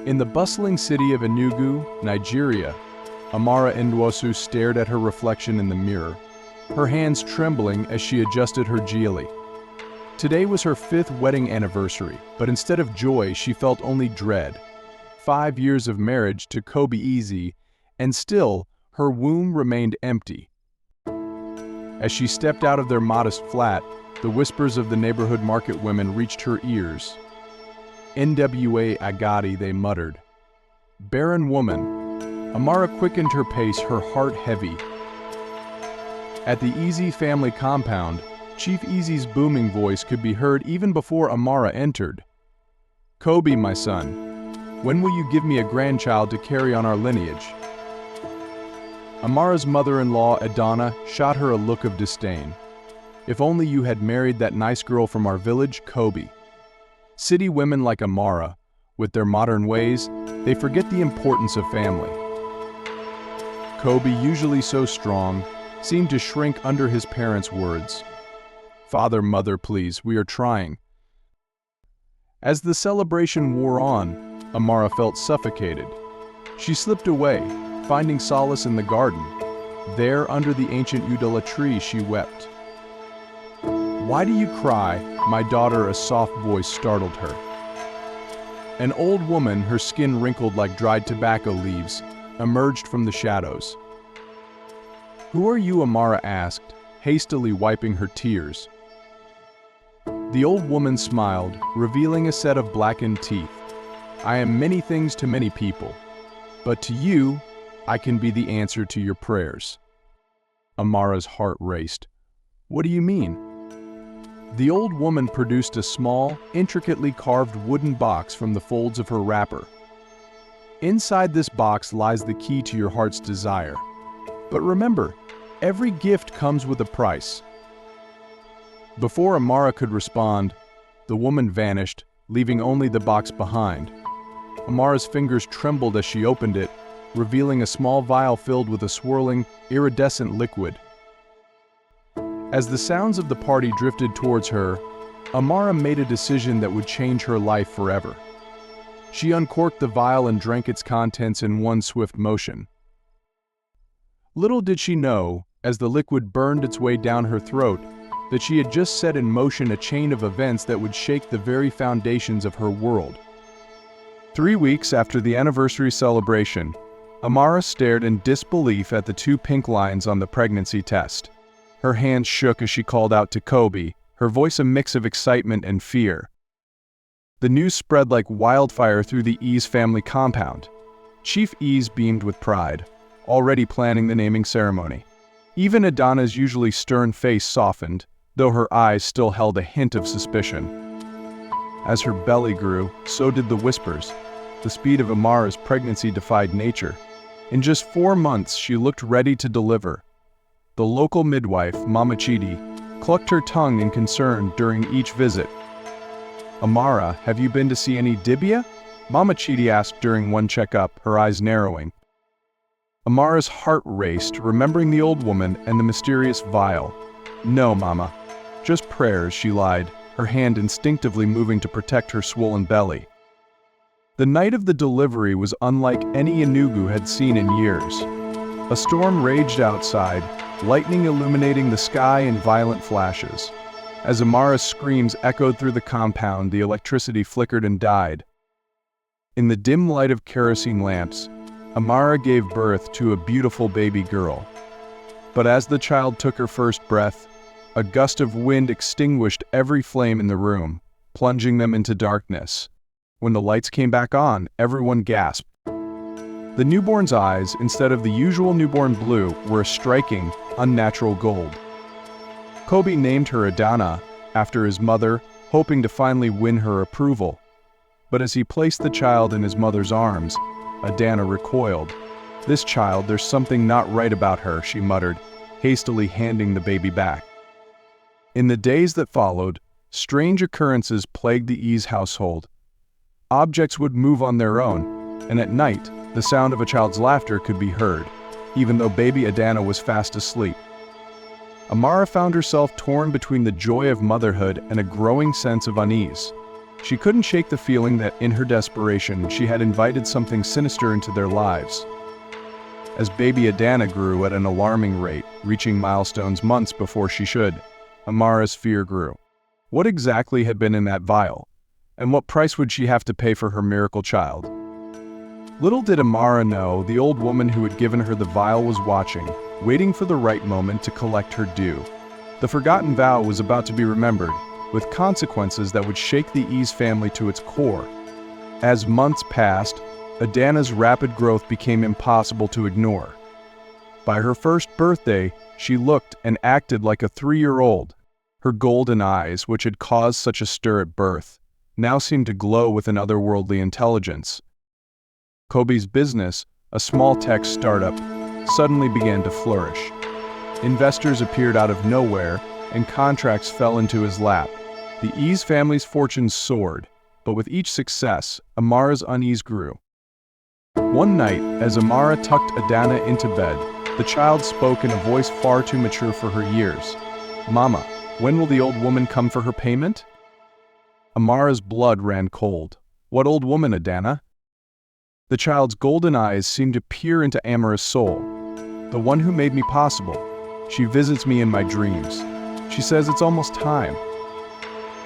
In the bustling city of Enugu, Nigeria, Amara Nwosu stared at her reflection in the mirror, her hands trembling as she adjusted her giali. Today was her 5th wedding anniversary, but instead of joy, she felt only dread. 5 years of marriage to Kobe Easy, and still, her womb remained empty. As she stepped out of their modest flat, the whispers of the neighborhood market women reached her ears. "NWA Agadi," they muttered. "Barren woman." Amara quickened her pace, her heart heavy. At the Easy family compound, Chief Easy's booming voice could be heard even before Amara entered. "Kobe, my son, when will you give me a grandchild to carry on our lineage?" Amara's mother-in-law, Adana, shot her a look of disdain. "If only you had married that nice girl from our village, Kobe." City women like Amara, with their modern ways, they forget the importance of family. Kobe, usually so strong, seemed to shrink under his parents' words. "Father, mother, please, we are trying." As the celebration wore on, Amara felt suffocated. She slipped away, finding solace in the garden. There, under the ancient Udala tree, she wept. "Why do you cry, my daughter?" a soft voice startled her. An old woman, her skin wrinkled like dried tobacco leaves, emerged from the shadows. "Who are you?" Amara asked, hastily wiping her tears. The old woman smiled, revealing a set of blackened teeth. "I am many things to many people, but to you, I can be the answer to your prayers." Amara's heart raced. "What do you mean?" The old woman produced a small, intricately carved wooden box from the folds of her wrapper. "Inside this box lies the key to your heart's desire. But remember, every gift comes with a price." Before Amara could respond, the woman vanished, leaving only the box behind. Amara's fingers trembled as she opened it, revealing a small vial filled with a swirling, iridescent liquid. As the sounds of the party drifted towards her, Amara made a decision that would change her life forever. She uncorked the vial and drank its contents in one swift motion. Little did she know, as the liquid burned its way down her throat, that she had just set in motion a chain of events that would shake the very foundations of her world. 3 weeks after the anniversary celebration, Amara stared in disbelief at the 2 pink lines on the pregnancy test. Her hands shook as she called out to Kobe, her voice a mix of excitement and fear. The news spread like wildfire through the Ease family compound. Chief Ease beamed with pride, already planning the naming ceremony. Even Adana's usually stern face softened, though her eyes still held a hint of suspicion. As her belly grew, so did the whispers. The speed of Amara's pregnancy defied nature. In just 4 months, she looked ready to deliver. The local midwife, Mama Chidi, clucked her tongue in concern during each visit. "Amara, have you been to see any Dibia?" Mama Chidi asked during one checkup, her eyes narrowing. Amara's heart raced, remembering the old woman and the mysterious vial. "No, Mama. Just prayers," she lied, her hand instinctively moving to protect her swollen belly. The night of the delivery was unlike any Enugu had seen in years. A storm raged outside, lightning illuminating the sky in violent flashes. As Amara's screams echoed through the compound, the electricity flickered and died. In the dim light of kerosene lamps, Amara gave birth to a beautiful baby girl. But as the child took her first breath, a gust of wind extinguished every flame in the room, plunging them into darkness. When the lights came back on, everyone gasped. The newborn's eyes, instead of the usual newborn blue, were a striking, unnatural gold. Kobe named her Adana, after his mother, hoping to finally win her approval. But as he placed the child in his mother's arms, Adana recoiled. "This child, there's something not right about her," she muttered, hastily handing the baby back. In the days that followed, strange occurrences plagued the Ease household. Objects would move on their own, and at night, the sound of a child's laughter could be heard, even though baby Adana was fast asleep. Amara found herself torn between the joy of motherhood and a growing sense of unease. She couldn't shake the feeling that in her desperation she had invited something sinister into their lives. As baby Adana grew at an alarming rate, reaching milestones months before she should, Amara's fear grew. What exactly had been in that vial? And what price would she have to pay for her miracle child? Little did Amara know the old woman who had given her the vial was watching, waiting for the right moment to collect her due. The forgotten vow was about to be remembered, with consequences that would shake the Ease family to its core. As months passed, Adana's rapid growth became impossible to ignore. By her first birthday, she looked and acted like a 3-year-old. Her golden eyes, which had caused such a stir at birth, now seemed to glow with an otherworldly intelligence. Kobe's business, a small tech startup, suddenly began to flourish. Investors appeared out of nowhere, and contracts fell into his lap. The Ease family's fortunes soared, but with each success, Amara's unease grew. One night, as Amara tucked Adana into bed, the child spoke in a voice far too mature for her years. "Mama, when will the old woman come for her payment?" Amara's blood ran cold. "What old woman, Adana?" The child's golden eyes seemed to peer into Amara's soul. "The one who made me possible. She visits me in my dreams. She says it's almost time."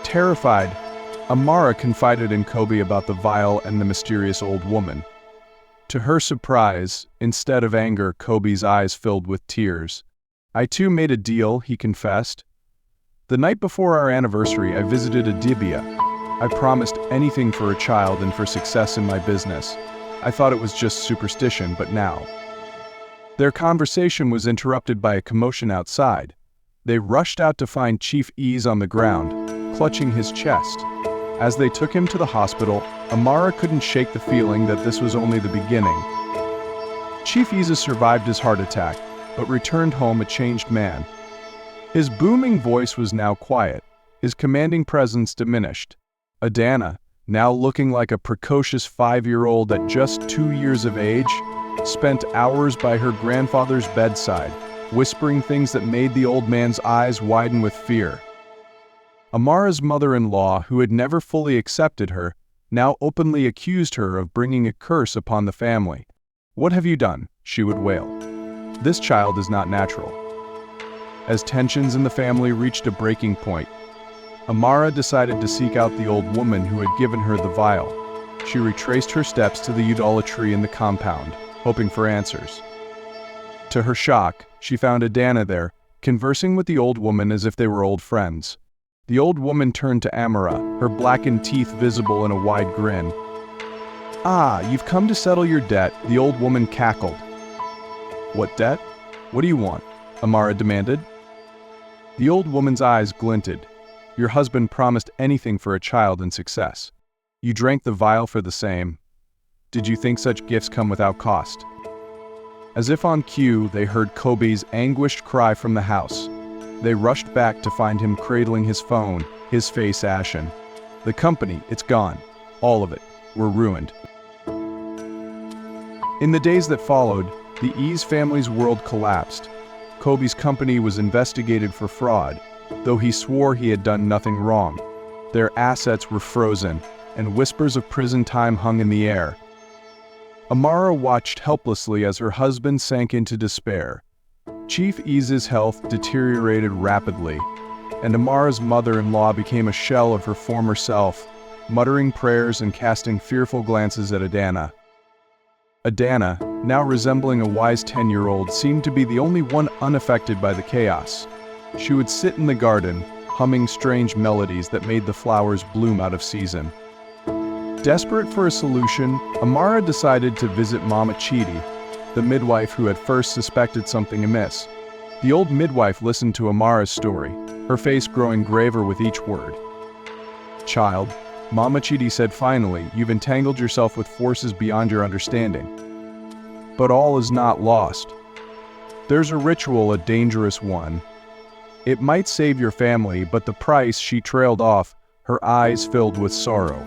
Terrified, Amara confided in Kobe about the vial and the mysterious old woman. To her surprise, instead of anger, Kobe's eyes filled with tears. "I too made a deal," he confessed. "The night before our anniversary, I visited a dibia. I promised anything for a child and for success in my business. I thought it was just superstition, but now." Their conversation was interrupted by a commotion outside. They rushed out to find Chief Ease on the ground, clutching his chest. As they took him to the hospital, Amara couldn't shake the feeling that this was only the beginning. Chief Ease survived his heart attack, but returned home a changed man. His booming voice was now quiet, his commanding presence diminished. Adana, now looking like a precocious 5-year-old at just 2 years of age, spent hours by her grandfather's bedside, whispering things that made the old man's eyes widen with fear. Amara's mother-in-law, who had never fully accepted her, now openly accused her of bringing a curse upon the family. "What have you done?" she would wail. "This child is not natural." As tensions in the family reached a breaking point, Amara decided to seek out the old woman who had given her the vial. She retraced her steps to the udala tree in the compound, hoping for answers. To her shock, she found Adana there, conversing with the old woman as if they were old friends. The old woman turned to Amara, her blackened teeth visible in a wide grin. "Ah, you've come to settle your debt," the old woman cackled. "What debt? What do you want?" Amara demanded. The old woman's eyes glinted. "Your husband promised anything for a child and success. You drank the vial for the same. Did you think such gifts come without cost?" As if on cue, they heard Kobe's anguished cry from the house. They rushed back to find him cradling his phone, his face ashen. "The company, it's gone. All of it. We're ruined." In the days that followed, the Ease family's world collapsed. Kobe's company was investigated for fraud, though he swore he had done nothing wrong. Their assets were frozen, and whispers of prison time hung in the air. Amara watched helplessly as her husband sank into despair. Chief Ease's health deteriorated rapidly, and Amara's mother-in-law became a shell of her former self, muttering prayers and casting fearful glances at Adana. Adana, now resembling a wise 10-year-old, seemed to be the only one unaffected by the chaos. She would sit in the garden, humming strange melodies that made the flowers bloom out of season. Desperate for a solution, Amara decided to visit Mama Chidi, the midwife who had first suspected something amiss. The old midwife listened to Amara's story, her face growing graver with each word. "Child," Mama Chidi said finally, "you've entangled yourself with forces beyond your understanding. But all is not lost. There's a ritual, a dangerous one. It might save your family, but the price," she trailed off, her eyes filled with sorrow.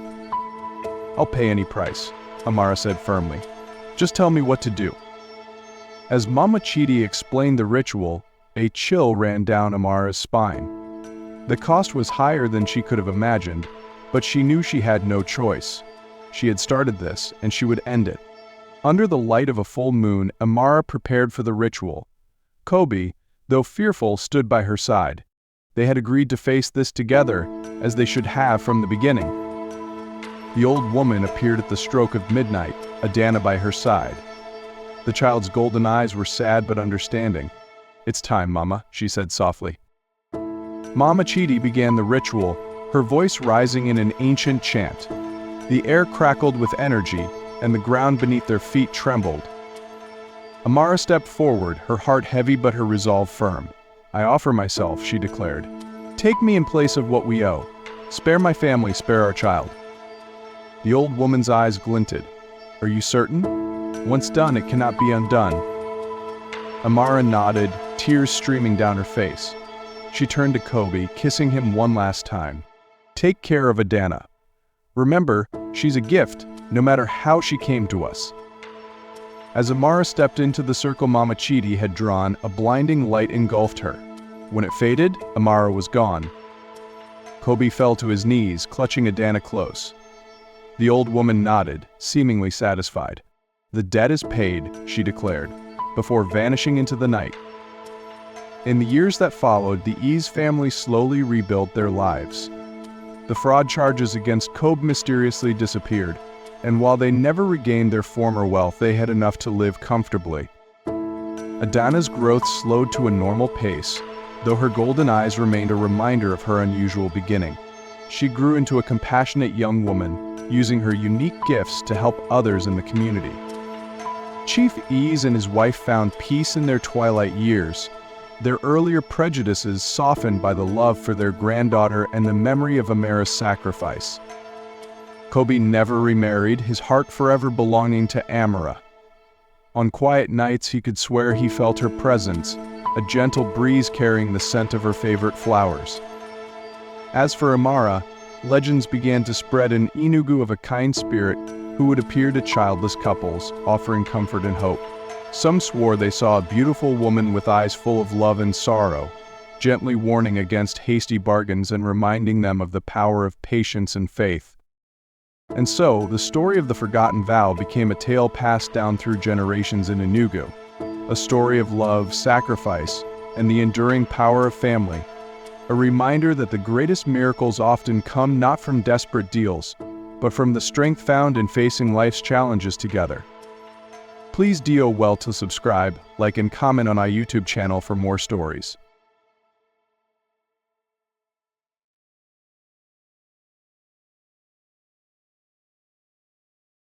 "I'll pay any price," Amara said firmly. "Just tell me what to do." As Mama Chidi explained the ritual, a chill ran down Amara's spine. The cost was higher than she could have imagined, But she knew she had no choice. She had started this, and she would end it. Under the light of a full moon, Amara prepared for the ritual. Kobe, though fearful, stood by her side. They had agreed to face this together, as they should have from the beginning. The old woman appeared at the stroke of midnight, Adana by her side. The child's golden eyes were sad but understanding. "It's time, Mama," she said softly. Mama Chidi began the ritual, her voice rising in an ancient chant. The air crackled with energy, and the ground beneath their feet trembled. Amara stepped forward, her heart heavy but her resolve firm. "I offer myself," she declared. "Take me in place of what we owe. Spare my family, spare our child." The old woman's eyes glinted. "Are you certain? Once done, it cannot be undone." Amara nodded, tears streaming down her face. She turned to Kobe, kissing him one last time. "Take care of Adana. Remember, she's a gift, no matter how she came to us." As Amara stepped into the circle Mama Chidi had drawn, a blinding light engulfed her. When it faded, Amara was gone. Kobe fell to his knees, clutching Adana close. The old woman nodded, seemingly satisfied. "The debt is paid," she declared, before vanishing into the night. In the years that followed, the Ease family slowly rebuilt their lives. The fraud charges against Kobe mysteriously disappeared, and while they never regained their former wealth, they had enough to live comfortably. Adana's growth slowed to a normal pace, though her golden eyes remained a reminder of her unusual beginning. She grew into a compassionate young woman, using her unique gifts to help others in the community. Chief Ease and his wife found peace in their twilight years, their earlier prejudices softened by the love for their granddaughter and the memory of Amara's sacrifice. Kobe never remarried, his heart forever belonging to Amara. On quiet nights he could swear he felt her presence, a gentle breeze carrying the scent of her favorite flowers. As for Amara, legends began to spread an Enugu of a kind spirit who would appear to childless couples, offering comfort and hope. Some swore they saw a beautiful woman with eyes full of love and sorrow, gently warning against hasty bargains and reminding them of the power of patience and faith. And so, the story of the Forgotten Vow became a tale passed down through generations in Enugu, a story of love, sacrifice, and the enduring power of family, a reminder that the greatest miracles often come not from desperate deals, but from the strength found in facing life's challenges together. Please do well to subscribe, like and comment on our YouTube channel for more stories.